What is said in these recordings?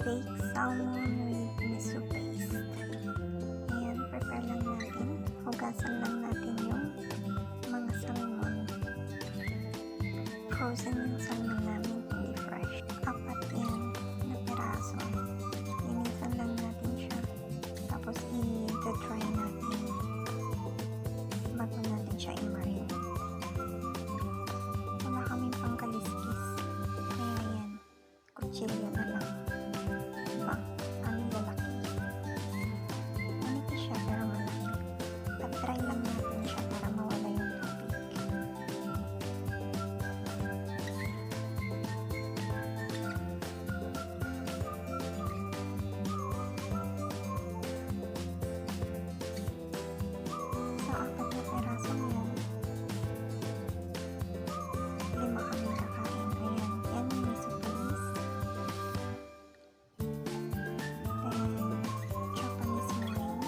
baked salmon with miso paste. Ayan, prepare lang natin. Hugasan lang natin yung mga salmon. Frozen yung salmon namin, hindi fresh. Apat yan na peraso. Linisan lang natin siya. Tapos i-dry natin bago natin siya i-marinate. Wala kaming pangkaliskis. Kaya yan, kutsilyo na lang. Ano lalaki. Manipis siya pero malaki. Pat-try lang natin siya para mawala yung tubig. Sa apat na peraso yan, 5 kaming kakain. Ayan, yan yung miso paste. Japanese wine.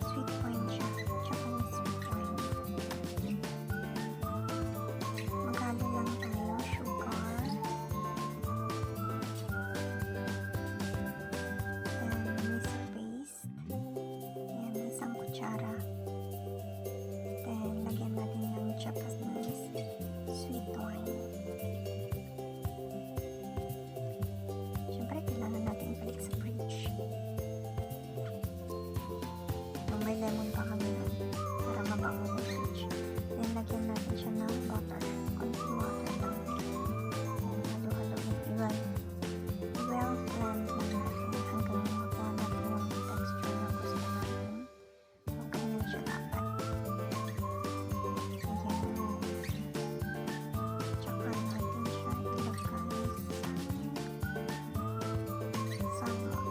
Sweet wine siya. Japanese sweet wine. Maghalo lang tayo. Sugar. Miso paste. Ayan, isang kutsara. Then, lagyan natin ng Japanese sweet wine. Siyempre, kailangan natin ibalik sa fridge. May lemon pa kami nun para mabango yung fridge. Then, lagyan natin siya ng butter. Konting water lang. Then, halo-haloin. I-well-blend lang natin hanggang makuha natin yung texture na gusto natin. So, ganyan siya dapat. Ayan. Tsaka natin siya ilagay sa salmon.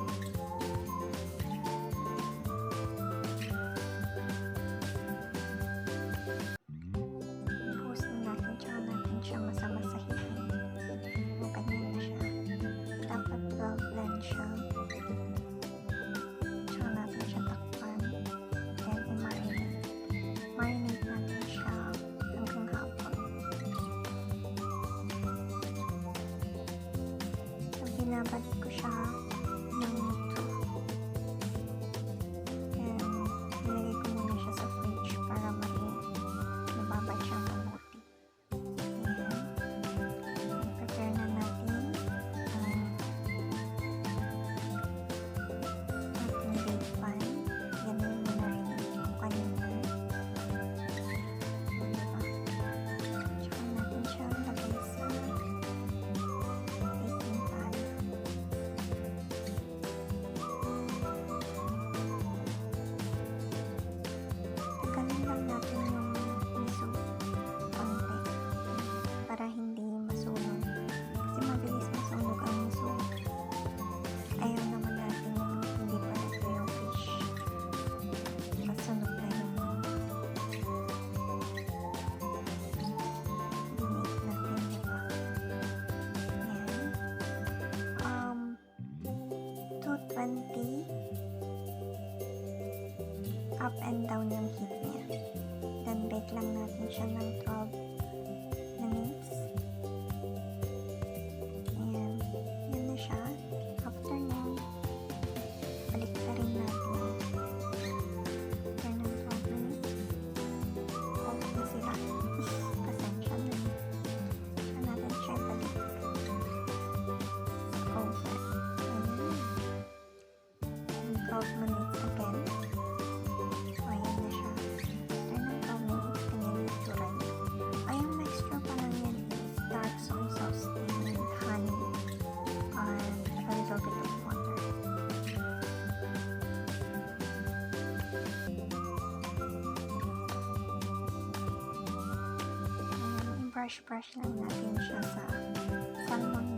Post na natin, tsaka natin siya masamasahihin. O, ganyan na siya. Dapat well-blend siya. Tsaka natin siya takpan. Then, i-marinate. Marinate natin siya hanggang hapon. So, binabalik ko siya ng 2. And, nilagay ko muna siya sa fridge para nababad siya mabuti. Ayan. Prepare na natin ang ating baked pan. Yan yung minarinate ko kanina. Diba? Tsaka natin siya lagay sa baking pan. Tagalin lang natin yung miso konti para hindi masunog. Kasi mabilis masunog ang miso. Ayaw naman natin yung hindi pa nagto yung fish. Masunog na yung binig natin, diba? Ayan. 220 up and down yung heat niya. Then, bake lang natin siya ng 12 minutes. Ayan. Yan na siya. After nun, balik na rin natin. After ng 12 minutes, off na sila. Pasensya na. Saan natin siya balik sa oven. Ayan. 12 minutes again. Ayan na siya. After ng 12 minutes, ganyan yung itsura niya. Ayun, extra pa lang yan is dark soy sauce and honey and a little bit of water. Ayan, i-brush lang natin siya sa salmon